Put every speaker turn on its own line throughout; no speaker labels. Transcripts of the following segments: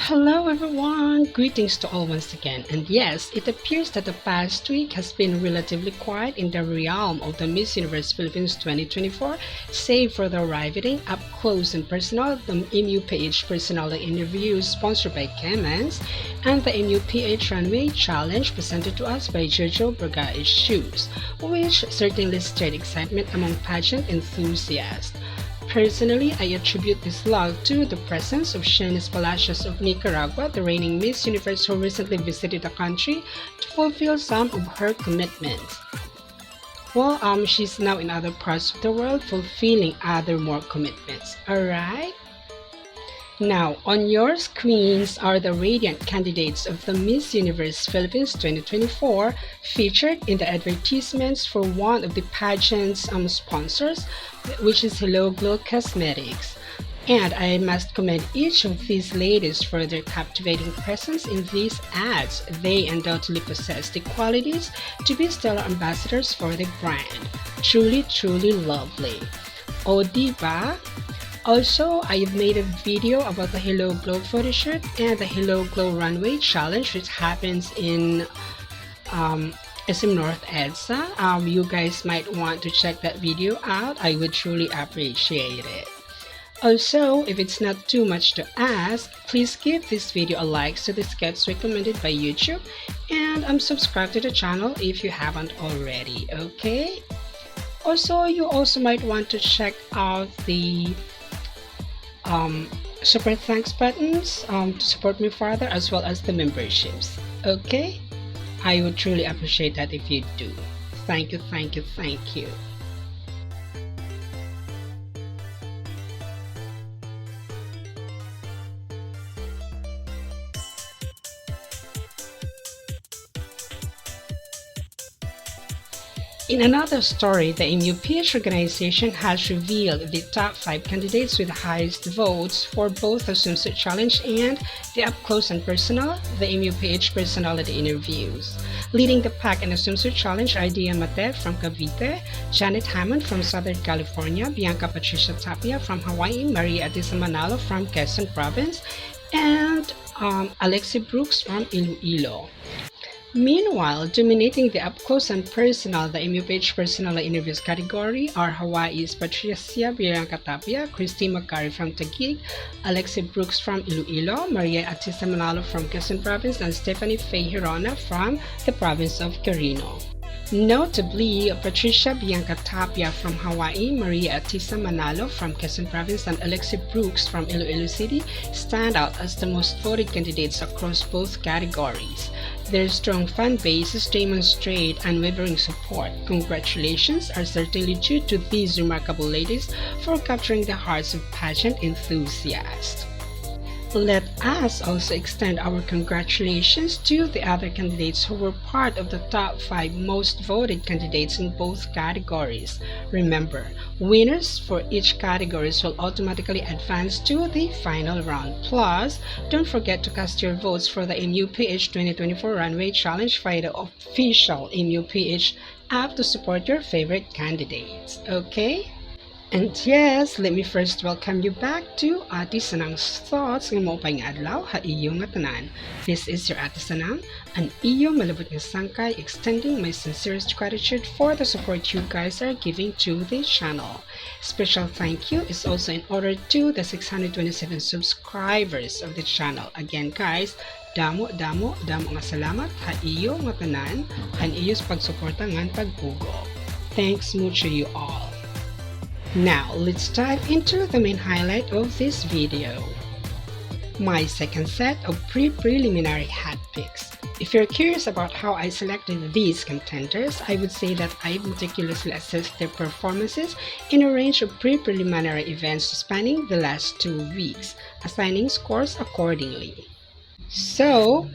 Hello everyone! Greetings to all once again. And yes, it appears that the past week has been relatively quiet in the realm of the Miss Universe Philippines 2024, save for the riveting, up-close and personal, the MUPH personality interviews sponsored by Kemans, and the MUPH Runway Challenge presented to us by Jojo Bragai's Shoes, which certainly stirred excitement among pageant enthusiasts. Personally, I attribute this love to the presence of Shanice Palacios of Nicaragua, the reigning Miss Universe who recently visited the country to fulfill some of her commitments. Well, she's now in other parts of the world fulfilling other more commitments. Alright? Now, on your screens are the radiant candidates of the Miss Universe Philippines 2024 featured in the advertisements for one of the pageant's sponsors, which is Hello Glow Cosmetics. And I must commend each of these ladies for their captivating presence in these ads. They undoubtedly possess the qualities to be stellar ambassadors for the brand. Truly, truly lovely. O diba? Also, I've made a video about the Hello Glow photo shoot and the Hello Glow Runway Challenge, which happens in SM North EDSA. You guys might want to check that video out. I would truly appreciate it. Also, if it's not too much to ask, please give this video a like so this gets recommended by YouTube, and subscribe to the channel if you haven't already, okay? Also, you also might want to check out the super thanks buttons to support me further, as well as the memberships. Okay, I would truly appreciate that if you do. Thank you, thank you, thank you. In another story, the MUPH organization has revealed the top 5 candidates with the highest votes for both the swimsuit challenge and the up-close and personal, the MUPH personality interviews. Leading the pack in the swimsuit challenge are Dia Mate from Cavite, Janet Hammond from Southern California, Bianca Patricia Tapia from Hawaii, Maria Atisa Manalo from Quezon Province, and Alexi Brooks from Iloilo. Meanwhile, dominating the up-close and personal, the MUPH personal interviews category are Hawaii's Patricia Bianca Tapia, Christy Macari from Taguig, Alexi Brooks from Iloilo, Maria Atisa Manalo from Quezon Province, and Stephanie Faye Hirona from the province of Quirino. Notably, Patricia Bianca Tapia from Hawaii, Maria Atisa Manalo from Quezon Province, and Alexi Brooks from Iloilo City stand out as the most voted candidates across both categories. Their strong fan bases demonstrate unwavering support. Congratulations are certainly due to these remarkable ladies for capturing the hearts of pageant enthusiasts. Let us also extend our congratulations to the other candidates who were part of the top 5 most voted candidates in both categories. Remember, winners for each category will automatically advance to the final round. Plus, don't forget to cast your votes for the MUPH 2024 Runway Challenge via the official MUPH app to support your favorite candidates. Okay? And yes, let me first welcome you back to Ate Sanang's Thoughts ng maupay nga adlaw ha iyo nga tanan. This is your Ate Sanang, an iyo malabot nga sangkay, extending my sincerest gratitude for the support you guys are giving to the channel. Special thank you is also in order to the 627 subscribers of the channel. Again guys, damo nga salamat ha iyo nga tanan, han iyo sa pagsuporta ngan pagpugo. Thanks mucho you all. Now, let's dive into the main highlight of this video. My second set of pre-preliminary hat picks. If you're curious about how I selected these contenders, I would say that I meticulously assessed their performances in a range of pre-preliminary events spanning the last 2 weeks, assigning scores accordingly. So,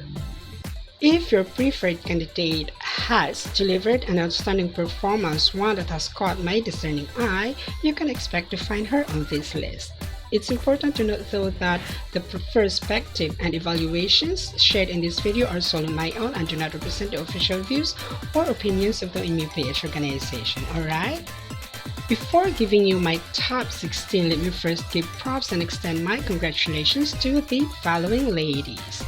if your preferred candidate has delivered an outstanding performance, one that has caught my discerning eye, you can expect to find her on this list. It's important to note though that the perspective and evaluations shared in this video are solely my own and do not represent the official views or opinions of the MUPH organization, alright? Before giving you my top 16, let me first give props and extend my congratulations to the following ladies.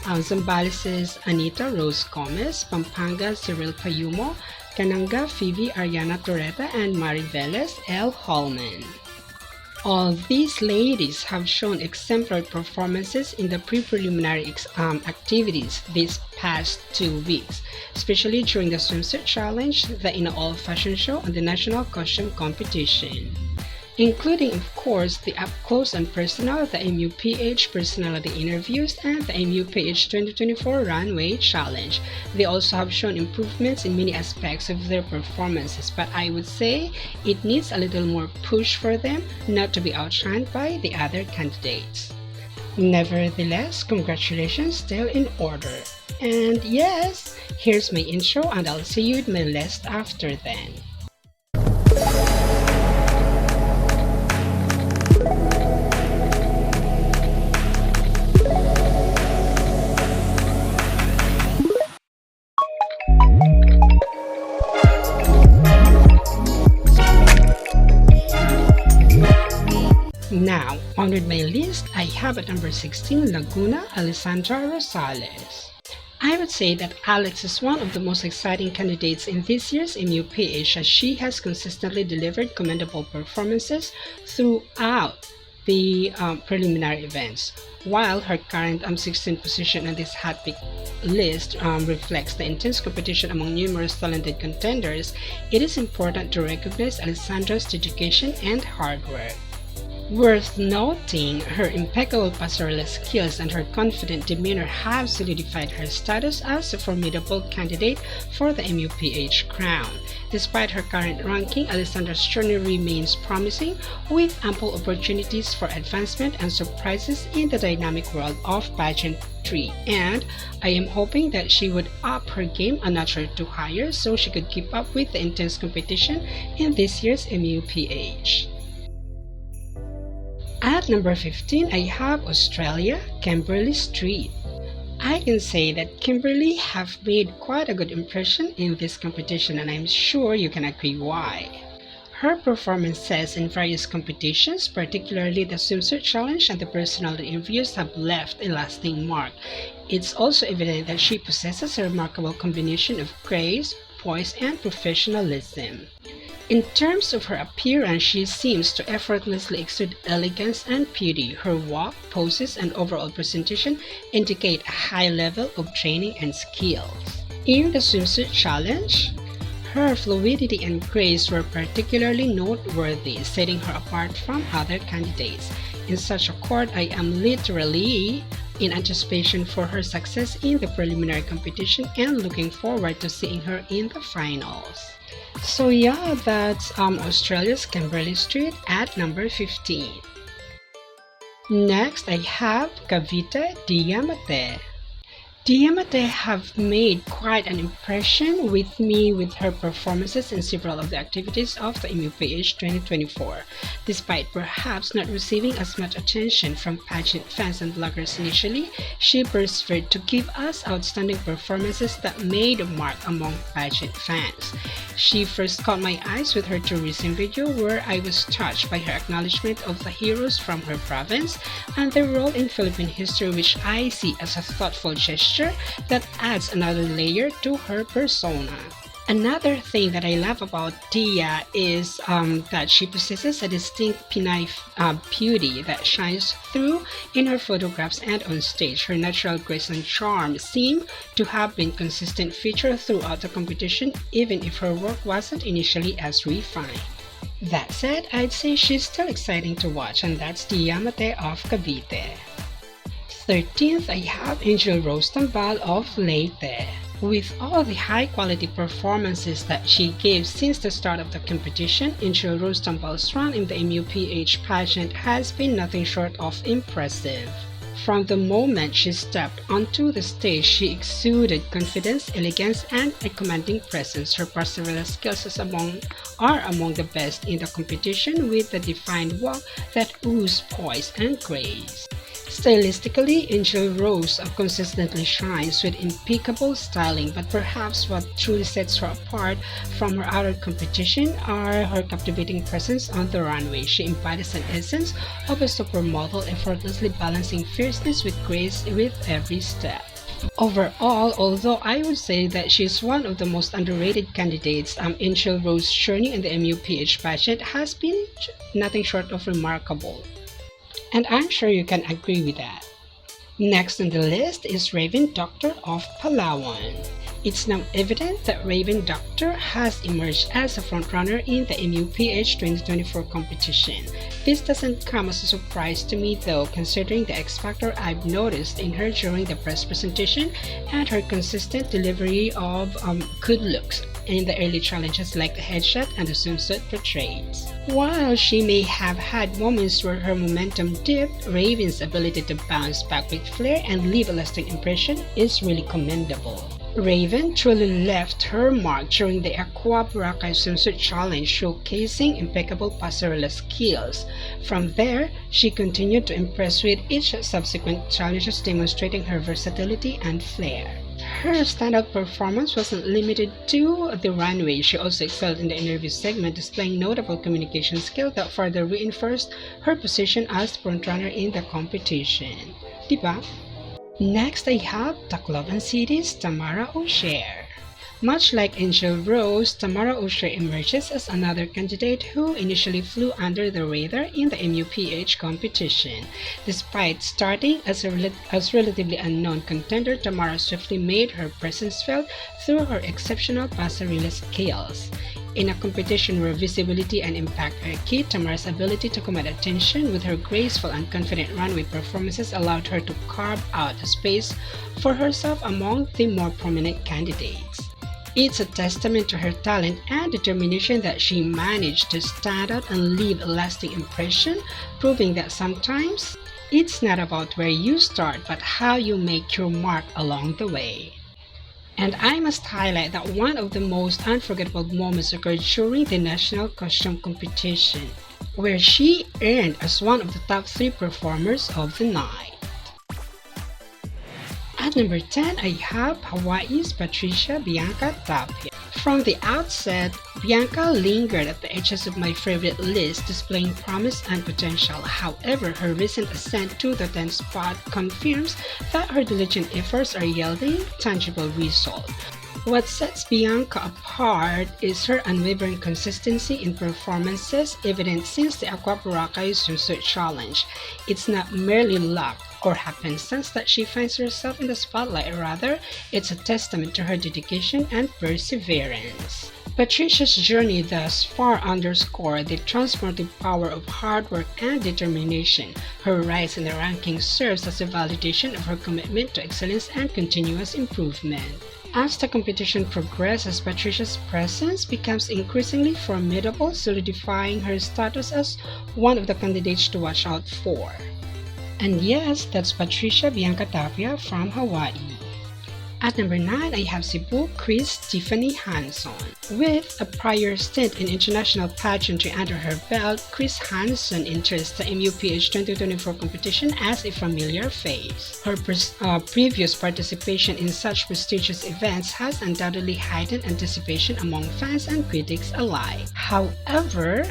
Zambales' Anita Rose Gomez, Pampanga Cyril Payumo, Cananga Phoebe Ariana Torreta, and Mariveles L. Holman. All these ladies have shown exemplary performances in the pre-preliminary activities these past 2 weeks, especially during the swimsuit challenge, the in-all fashion show, and the national costume competition, including, of course, the up-close and personal, the MUPH personality interviews, and the MUPH 2024 runway challenge. They also have shown improvements in many aspects of their performances, but I would say it needs a little more push for them not to be outshined by the other candidates. Nevertheless, congratulations still in order. And yes, here's my intro, and I'll see you with my list after then. Now, on with my list, I have at number 16 Laguna Alessandra Rosales. I would say that Alex is one of the most exciting candidates in this year's MUPH, as she has consistently delivered commendable performances throughout the preliminary events. While her current 16th position on this hot pick list reflects the intense competition among numerous talented contenders, it is important to recognize Alessandra's dedication and hard work. Worth noting, her impeccable pastoral skills and her confident demeanor have solidified her status as a formidable candidate for the MUPH crown. Despite her current ranking, Alessandra's journey remains promising, with ample opportunities for advancement and surprises in the dynamic world of pageantry, and I am hoping that she would up her game a notch or two higher so she could keep up with the intense competition in this year's MUPH. At number 15, I have Australia, Kimberly Street. I can say that Kimberly have made quite a good impression in this competition, and I'm sure you can agree why. Her performances in various competitions, particularly the swimsuit challenge and the personality interviews, have left a lasting mark. It's also evident that she possesses a remarkable combination of grace, poise, and professionalism. In terms of her appearance, she seems to effortlessly exude elegance and beauty. Her walk, poses, and overall presentation indicate a high level of training and skills. In the swimsuit challenge, her fluidity and grace were particularly noteworthy, setting her apart from other candidates. In such accord, I am literally in anticipation for her success in the preliminary competition and looking forward to seeing her in the finals. So yeah, that's Australia's Kimberly Street at number 15. Next, I have Cavite Diamante. Diamante have made quite an impression with me with her performances in several of the activities of the MUPH 2024. Despite perhaps not receiving as much attention from pageant fans and bloggers initially, she persevered to give us outstanding performances that made a mark among pageant fans. She first caught my eyes with her tourism video, where I was touched by her acknowledgement of the heroes from her province and their role in Philippine history, which I see as a thoughtful gesture that adds another layer to her persona. Another thing that I love about Dia is that she possesses a distinct Pinay beauty that shines through in her photographs and on stage. Her natural grace and charm seem to have been consistent feature throughout the competition, even if her work wasn't initially as refined. That said, I'd say she's still exciting to watch, and that's Diamante of Cavite. 13th, I have Angel Rose Tambal of Leyte. With all the high-quality performances that she gave since the start of the competition, Angel Rose Tambal's run in the MUPH pageant has been nothing short of impressive. From the moment she stepped onto the stage, she exuded confidence, elegance, and a commanding presence. Her pastoral skills are among the best in the competition, with a defined walk that oozes poise and grace. Stylistically, Angel Rose consistently shines with impeccable styling, but perhaps what truly sets her apart from her other competition are her captivating presence on the runway. She embodies an essence of a supermodel, effortlessly balancing fierceness with grace with every step. Overall, although I would say that she is one of the most underrated candidates, Angel Rose's journey in the MUPH pageant has been nothing short of remarkable. And I'm sure you can agree with that. Next on the list is Raven Doctor of Palawan. It's now evident that Raven Doctor has emerged as a frontrunner in the MUPH 2024 competition. This doesn't come as a surprise to me though, considering the X Factor I've noticed in her during the press presentation and her consistent delivery of good looks in the early challenges like the headshot and the swimsuit portrays. While she may have had moments where her momentum dipped, Raven's ability to bounce back with flair and leave a lasting impression is really commendable. Raven truly left her mark during the Aqua Boracay swimsuit challenge, showcasing impeccable passerella skills. From there, she continued to impress with each subsequent challenges, demonstrating her versatility and flair. Her standout performance wasn't limited to the runway. She also excelled in the interview segment, displaying notable communication skill that further reinforced her position as frontrunner in the competition. Diba? Next, I have Tacloban City's Tamara O'Shea. Much like Angel Rose, Tamara O'Shea emerges as another candidate who initially flew under the radar in the MUPH competition. Despite starting as relatively unknown contender, Tamara swiftly made her presence felt through her exceptional passerella skills. In a competition where visibility and impact are key, Tamara's ability to command attention with her graceful and confident runway performances allowed her to carve out a space for herself among the more prominent candidates. It's a testament to her talent and determination that she managed to stand out and leave a lasting impression, proving that sometimes it's not about where you start but how you make your mark along the way. And I must highlight that one of the most unforgettable moments occurred during the national costume competition, where she earned as one of the top 3 performers of the night. At number 10, I have Hawaii's Patricia Bianca Tapia. From the outset, Bianca lingered at the edges of my favorite list, displaying promise and potential. However, her recent ascent to the 10th spot confirms that her diligent efforts are yielding tangible results. What sets Bianca apart is her unwavering consistency in performances, evident since the Aqua Boracay swimsuit challenge. It's not merely luck or happenstance that she finds herself in the spotlight, rather, it's a testament to her dedication and perseverance. Patricia's journey thus far underscored the transformative power of hard work and determination. Her rise in the rankings serves as a validation of her commitment to excellence and continuous improvement. As the competition progresses, Patricia's presence becomes increasingly formidable, solidifying her status as one of the candidates to watch out for. And yes, that's Patricia Bianca Tapia from Hawaii. At number 9, I have Cebu Chris Tiffany Hanson. With a prior stint in international pageantry under her belt, Chris Hanson enters the MUPH 2024 competition as a familiar face. Her previous participation in such prestigious events has undoubtedly heightened anticipation among fans and critics alike. However,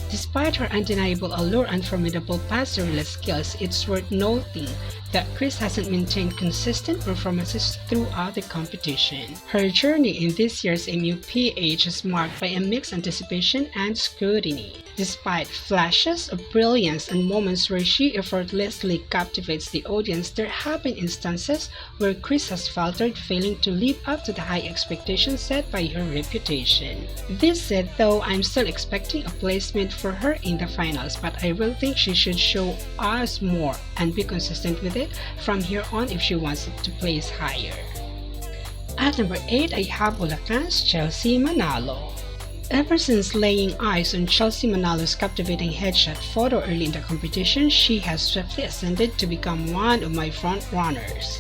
despite her undeniable allure and formidable passerella skills, it's worth noting that Chris hasn't maintained consistent performances throughout the competition. Her journey in this year's MUPH is marked by a mixed anticipation and scrutiny. Despite flashes of brilliance and moments where she effortlessly captivates the audience, there have been instances where Chris has faltered, failing to live up to the high expectations set by her reputation. This said, though, I'm still expecting a placement for her in the finals, but I really think she should show us more and be consistent with it from here on if she wants to place higher. At number 8, I have Bulacan's Chelsea Manalo. Ever since laying eyes on Chelsea Manalo's captivating headshot photo early in the competition, she has swiftly ascended to become one of my front runners.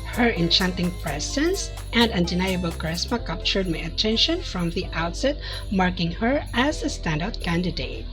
Her enchanting presence and undeniable charisma captured my attention from the outset, marking her as a standout candidate.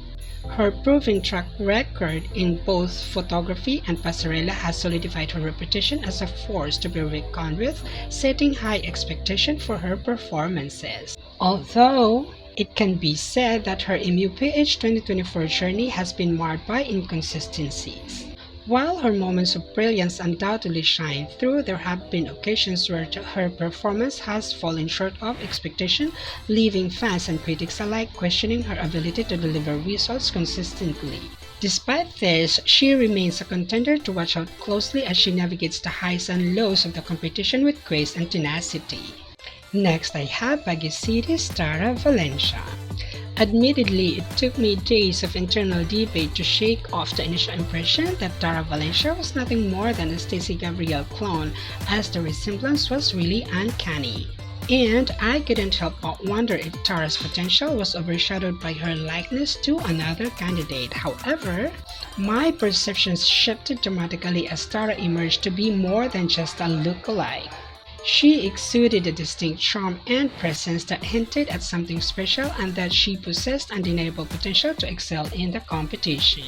Her proven track record in both photography and passerella has solidified her reputation as a force to be reckoned with, setting high expectations for her performances. Although it can be said that her MUPH 2024 journey has been marred by inconsistencies. While her moments of brilliance undoubtedly shine through, there have been occasions where her performance has fallen short of expectation, leaving fans and critics alike questioning her ability to deliver results consistently. Despite this, she remains a contender to watch out closely as she navigates the highs and lows of the competition with grace and tenacity. Next, I have Baguio City's Tara Valencia. Admittedly, it took me days of internal debate to shake off the initial impression that Tara Valencia was nothing more than a Stacey Gabrielle clone, as the resemblance was really uncanny. And I couldn't help but wonder if Tara's potential was overshadowed by her likeness to another candidate. However, my perceptions shifted dramatically as Tara emerged to be more than just a look-alike. She exuded a distinct charm and presence that hinted at something special and that she possessed undeniable potential to excel in the competition.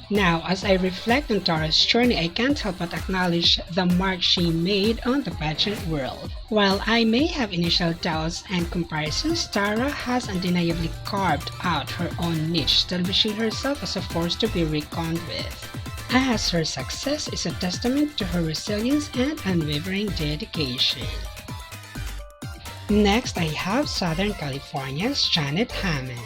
Now, as I reflect on Tara's journey, I can't help but acknowledge the mark she made on the pageant world. While I may have initial doubts and comparisons, Tara has undeniably carved out her own niche, establishing herself as a force to be reckoned with, as her success is a testament to her resilience and unwavering dedication. Next, I have Southern California's Janet Hammond.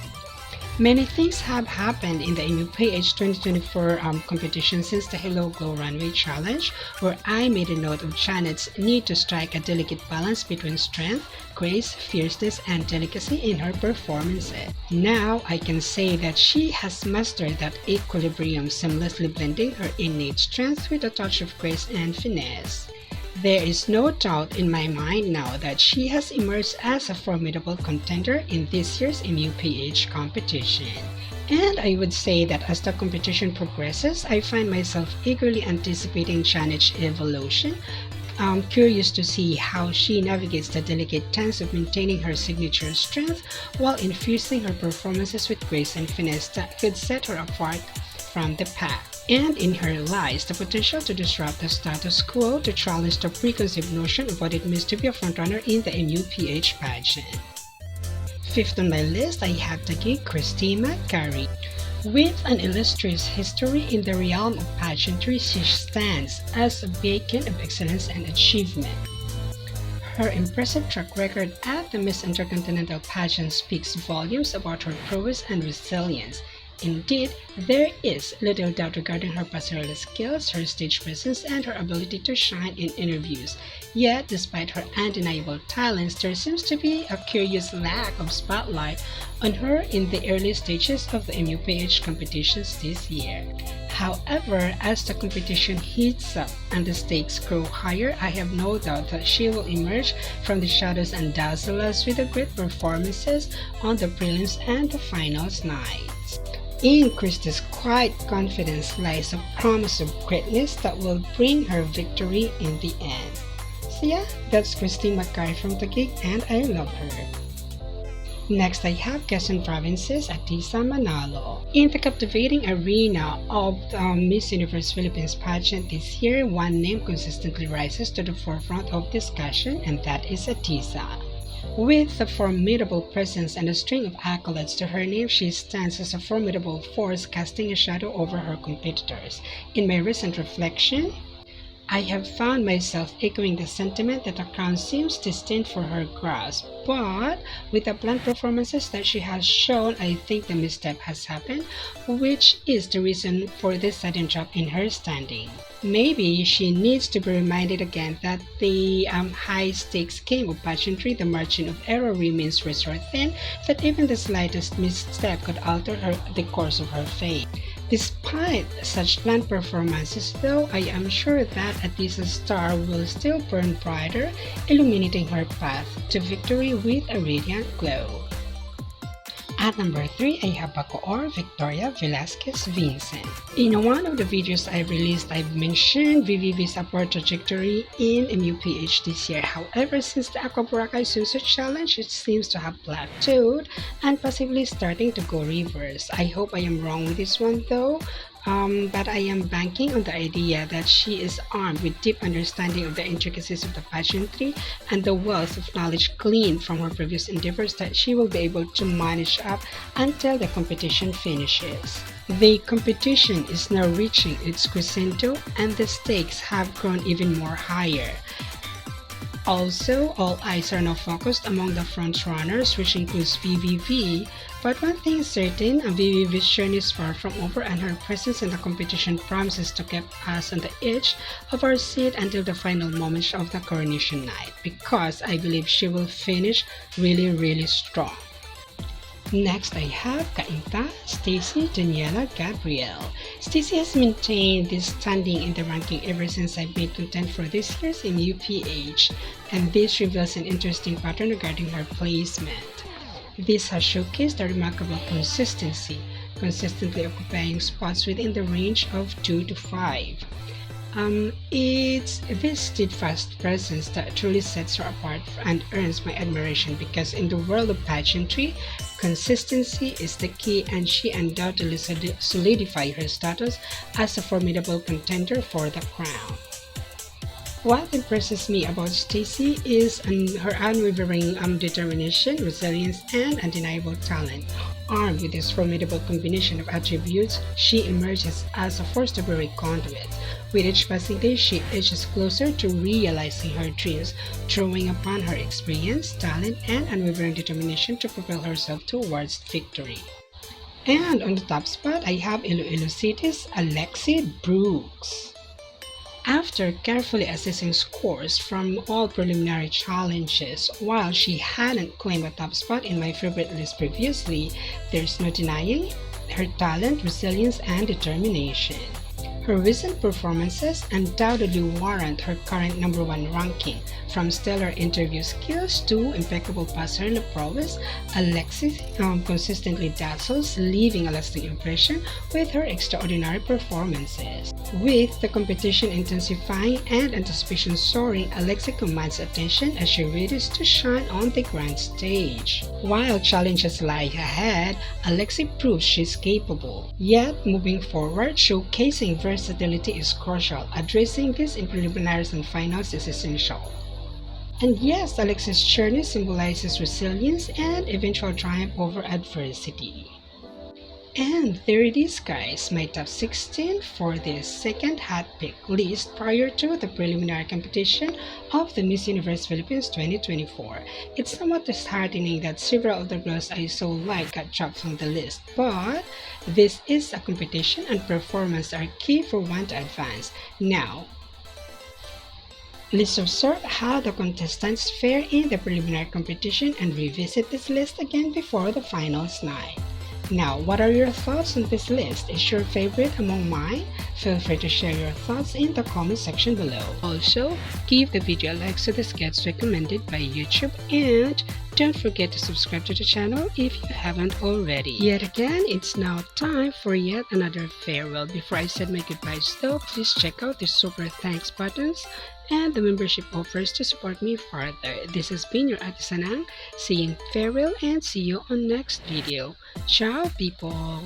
Many things have happened in the MUPH 2024 competition since the Hello Glow Runway Challenge, where I made a note of Janet's need to strike a delicate balance between strength, grace, fierceness, and delicacy in her performances. Now, I can say that she has mastered that equilibrium, seamlessly blending her innate strength with a touch of grace and finesse. There is no doubt in my mind now that she has emerged as a formidable contender in this year's MUPH competition. And I would say that as the competition progresses, I find myself eagerly anticipating Janet's evolution. I'm curious to see how she navigates the delicate dance of maintaining her signature strength while infusing her performances with grace and finesse that could set her apart from the pack. And in her lies the potential to disrupt the status quo, to challenge the preconceived notion of what it means to be a frontrunner in the MUPH pageant. Fifth on my list, I have the gig Christy McCarry. With an illustrious history in the realm of pageantry, she stands as a beacon of excellence and achievement. Her impressive track record at the Miss Intercontinental pageant speaks volumes about her prowess and resilience. Indeed, there is little doubt regarding her passerella skills, her stage presence, and her ability to shine in interviews. Yet, despite her undeniable talents, there seems to be a curious lack of spotlight on her in the early stages of the MUPH competitions this year. However, as the competition heats up and the stakes grow higher, I have no doubt that she will emerge from the shadows and dazzle us with the great performances on the prelims and the finals nights. In Christie's quiet confidence lies a promise of greatness that will bring her victory in the end. So yeah, that's Christy McCarry from the gig, and I love her. Next, I have Quezon Province's Atisa Manalo. In the captivating arena of the Miss Universe Philippines pageant this year, one name consistently rises to the forefront of discussion, and that is Atisa. With a formidable presence and a string of accolades to her name, she stands as a formidable force, casting a shadow over her competitors. In my recent reflection, I have found myself echoing the sentiment that the crown seems destined for her grasp, but with the blunt performances that she has shown, I think the misstep has happened, which is the reason for this sudden drop in her standing. Maybe she needs to be reminded again that the high-stakes game of pageantry, the margin of error remains razor thin, that even the slightest misstep could alter the course of her fate. Despite such blunt performances, though, I am sure that Atisa's star will still burn brighter, illuminating her path to victory with a radiant glow. At number 3, I have Bacoor Victoria Velasquez Vincent. In one of the videos I've released, I've mentioned VVV's upward trajectory in MUPH this year. However, since the Aqua Boracay Swimsuit Challenge, it seems to have plateaued and possibly starting to go reverse. I hope I am wrong with this one though. But I am banking on the idea that she is armed with deep understanding of the intricacies of the pageantry and the wealth of knowledge gleaned from her previous endeavors that she will be able to manage up until the competition finishes. The competition is now reaching its crescendo and the stakes have grown even more higher. Also, all eyes are now focused among the front runners, which includes VVV. But one thing is certain, VVV's journey is far from over and her presence in the competition promises to keep us on the edge of our seat until the final moments of the coronation night, because I believe she will finish really strong. Next, I have Kainta, Stacy, Daniela, Gabrielle. Stacy has maintained this standing in the ranking ever since I made content for this year's MUPH, and this reveals an interesting pattern regarding her placement. This has showcased a remarkable consistency, consistently occupying spots within the range of 2 to 5. It's this steadfast presence that truly sets her apart and earns my admiration, because in the world of pageantry, consistency is the key, and she undoubtedly solidified her status as a formidable contender for the crown. What impresses me about Stacy is her unwavering determination, resilience, and undeniable talent. Armed with this formidable combination of attributes, she emerges as a force to be reckoned with. With each passing day, she edges closer to realizing her dreams, drawing upon her experience, talent, and unwavering determination to propel herself towards victory. And on the top spot, I have Iloilo City's Alexi Brooks. After carefully assessing scores from all preliminary challenges, while she hadn't claimed a top spot in my favorite list previously, there's no denying her talent, resilience, and determination. Her recent performances undoubtedly warrant her current number 1 ranking. From stellar interview skills to impeccable passer prowess, Alexis consistently dazzles, leaving a lasting impression with her extraordinary performances. With the competition intensifying and anticipation soaring, Alexis commands attention as she readies to shine on the grand stage. While challenges lie ahead, Alexis proves she's capable. Yet, moving forward, showcasing versatility is crucial. Addressing this in preliminaries and finals is essential. And yes, Alexis' journey symbolizes resilience and eventual triumph over adversity. And there it is, guys, my top 16 for this second hot pick list prior to the preliminary competition of the Miss Universe Philippines 2024. It's somewhat disheartening that several of the girls I so like got dropped from the list, but this is a competition and performance are key for one to advance. Now, let's observe how the contestants fare in the preliminary competition and revisit this list again before the finals night. Now, what are your thoughts on this list? Is your favorite among mine? Feel free to share your thoughts in the comment section below. Also, give the video a like so this gets recommended by YouTube, and don't forget to subscribe to the channel if you haven't already. Yet again, it's now time for yet another farewell. Before I said my goodbyes though, please check out the super thanks buttons and the membership offers to support me further. This has been your Ate Sanang, saying farewell and see you on next video. Ciao people!